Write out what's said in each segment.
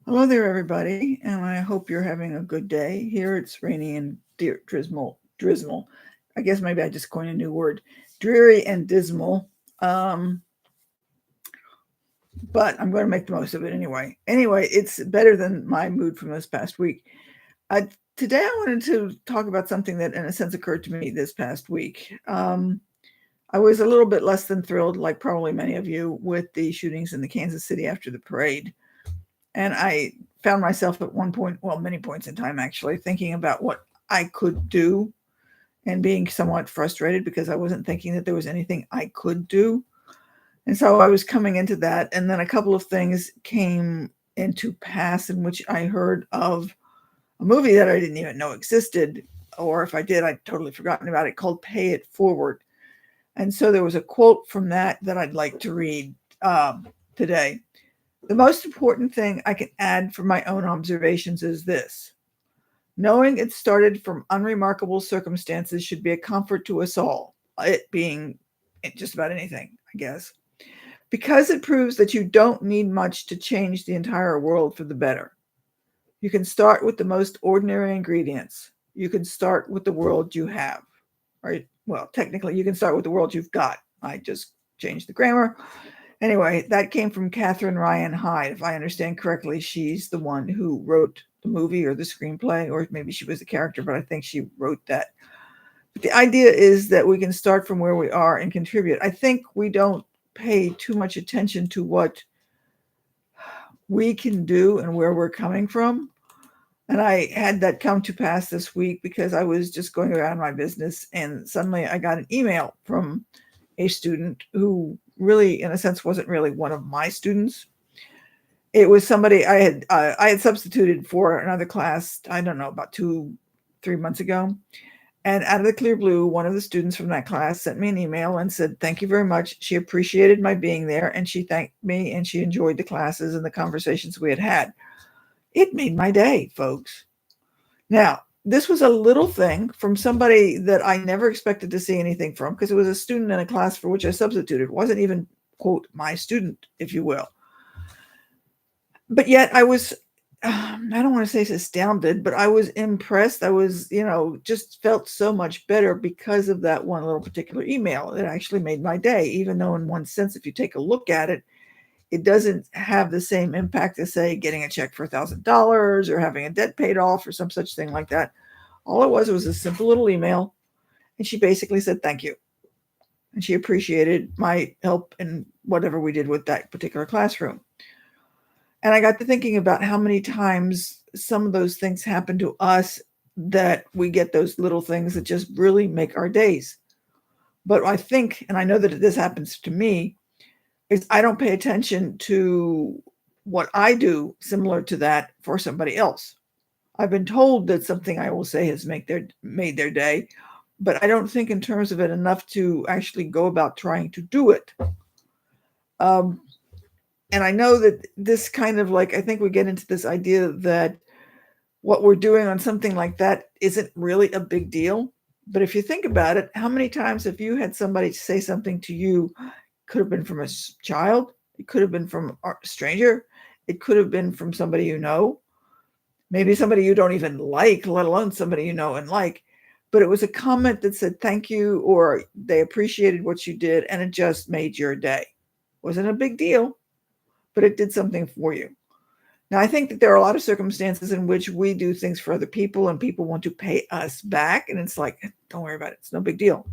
Hello there, everybody, and I hope you're having a good day. Here it's rainy and drizzle. I guess maybe I just coined a new word, dreary and dismal. Um, but I'm going to make the most of it anyway. Anyway, it's better than my mood from this past week. Uh, Today, I wanted to talk about something that, in a sense, occurred to me this past week. I was a little bit less than thrilled, like probably many of you, with the shootings in the Kansas City after the parade. And I found myself at one point, well, many points in time actually, thinking about what I could do and being somewhat frustrated because I wasn't thinking that there was anything I could do. And so I was coming into that. And then a couple of things came into pass in which I heard of a movie that I didn't even know existed. Or if I did, I'd totally forgotten about it, called Pay It Forward. And so there was a quote from that I'd like to read today. The most important thing I can add from my own observations is this: knowing it started from unremarkable circumstances should be a comfort to us all, it being just about anything, I guess, because it proves that you don't need much to change the entire world for the better. You can start with the most ordinary ingredients. You can start with the world you have. Right? Well, technically, you can start with the world you've got. I just changed the grammar. Anyway, that came from Catherine Ryan Hyde. If I understand correctly, she's the one who wrote the movie or the screenplay, or maybe she was the character, but I think she wrote that. But the idea is that we can start from where we are and contribute. I think we don't pay too much attention to what we can do and where we're coming from. And I had that come to pass this week because I was just going around my business and suddenly I got an email from a student who really, in a sense, wasn't really one of my students. It was somebody I had substituted for another class, I don't know, about 3 months ago. And out of the clear blue, one of the students from that class sent me an email and said, "Thank you very much." She appreciated my being there and she thanked me and she enjoyed the classes and the conversations we had had. It made my day, folks. Now, this was a little thing from somebody that I never expected to see anything from because it was a student in a class for which I substituted. It wasn't even, quote, my student, if you will. But yet I was, I don't want to say astounded, but I was impressed. I was, just felt so much better because of that one little particular email. It actually made my day, even though in one sense, if you take a look at it, it doesn't have the same impact as, say, getting a check for $1,000 or having a debt paid off or some such thing like that. All it was a simple little email. And she basically said, "Thank you." And she appreciated my help in whatever we did with that particular classroom. And I got to thinking about how many times some of those things happen to us, that we get those little things that just really make our days. But I think, and I know that this happens to me, is I don't pay attention to what I do similar to that for somebody else. I've been told that something I will say has made their day, but I don't think in terms of it enough to actually go about trying to do it. Um, and I know that this kind of, like, I think we get into this idea that what we're doing on something like that isn't really a big deal. But if you think about it, how many times have you had somebody say something to you? Could have been from a child, it could have been from a stranger, it could have been from somebody you know, maybe somebody you don't even like, let alone somebody you know and like. But it was a comment that said thank you, or they appreciated what you did, and it just made your day. Wasn't a big deal, but it did something for you. Now, I think that there are a lot of circumstances in which we do things for other people and people want to pay us back. And it's like, don't worry about it. It's no big deal.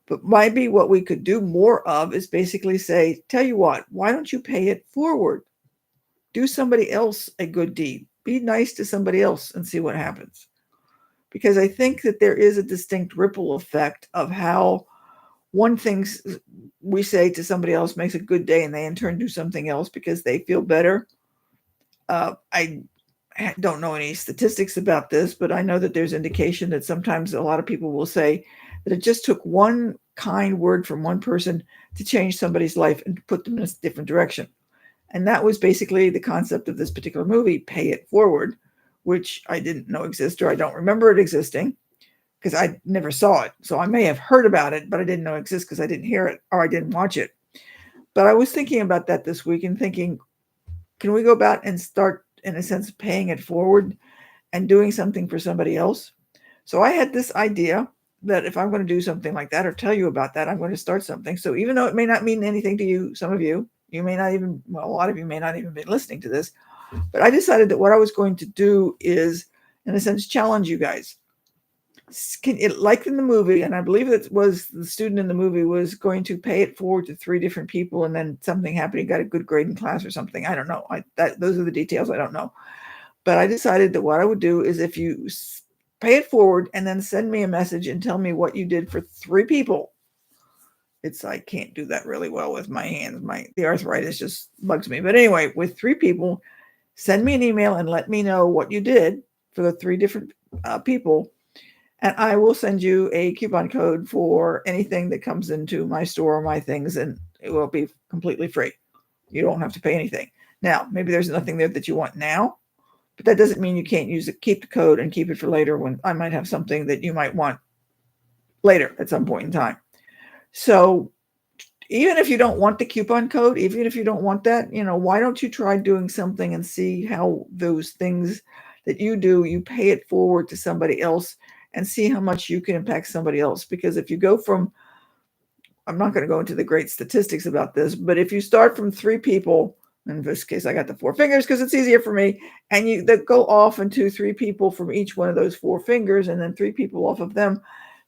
But maybe what we could do more of is basically say, tell you what, why don't you pay it forward? Do somebody else a good deed. Be nice to somebody else and see what happens. Because I think that there is a distinct ripple effect of how one thing we say to somebody else makes a good day and they in turn do something else because they feel better. I don't know any statistics about this, but I know that there's indication that sometimes a lot of people will say that it just took one kind word from one person to change somebody's life and put them in a different direction. And that was basically the concept of this particular movie, Pay It Forward, which I didn't know existed, or I don't remember it existing because I never saw it. So I may have heard about it, but I didn't know it existed because I didn't hear it or I didn't watch it. But I was thinking about that this week and thinking, can we go about and start in a sense, paying it forward and doing something for somebody else. So I had this idea that if I'm going to do something like that or tell you about that, I'm going to start something. So even though it may not mean anything to you, some of you may not even, well, a lot of you may not even be listening to this, but I decided that what I was going to do is, in a sense, challenge you guys. Like in the movie, and I believe it was the student in the movie was going to pay it forward to 3 different people, and then something happened. He got a good grade in class or something. I don't know. Those are the details. I don't know. But I decided that what I would do is if you pay it forward and then send me a message and tell me what you did for 3 people. I can't do that really well with my hands. The arthritis just bugs me. But anyway, with 3 people, send me an email and let me know what you did for the 3 different people. And I will send you a coupon code for anything that comes into my store or my things, and it will be completely free. You don't have to pay anything. Now, maybe there's nothing there that you want now, but that doesn't mean you can't use it. Keep the code and keep it for later when I might have something that you might want later at some point in time. So even if you don't want the coupon code, even if you don't want that, why don't you try doing something and see how those things that you do, you pay it forward to somebody else and see how much you can impact somebody else. Because if you go from, I'm not going to go into the great statistics about this, but if you start from 3 people, in this case, I got the 4 fingers because it's easier for me, and you that go off into 3 people from each one of those 4 fingers, and then 3 people off of them,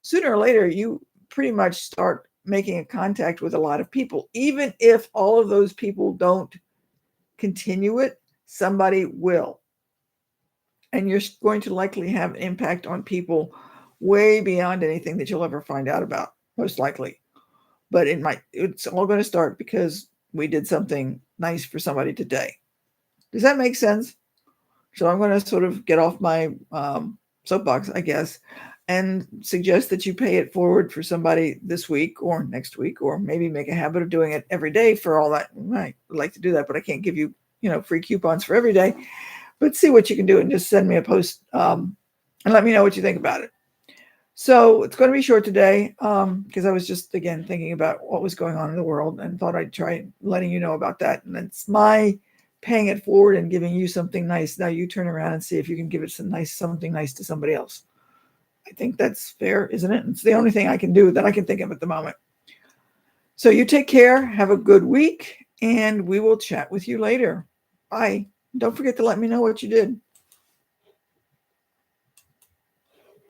sooner or later, you pretty much start making a contact with a lot of people. Even if all of those people don't continue it, somebody will. And you're going to likely have an impact on people way beyond anything that you'll ever find out about, most likely. But it's all going to start because we did something nice for somebody today. Does that make sense? So I'm going to sort of get off my soapbox, I guess, and suggest that you pay it forward for somebody this week or next week, or maybe make a habit of doing it every day for all that. I would like to do that, but I can't give you, free coupons for every day. But see what you can do and just send me a post and let me know what you think about it. So it's going to be short today because I was just, again, thinking about what was going on in the world and thought I'd try letting you know about that. And it's my paying it forward and giving you something nice. Now you turn around and see if you can give it something nice to somebody else. I think that's fair, isn't it? It's the only thing I can do that I can think of at the moment. So you take care, have a good week, and we will chat with you later. Bye. Don't forget to let me know what you did.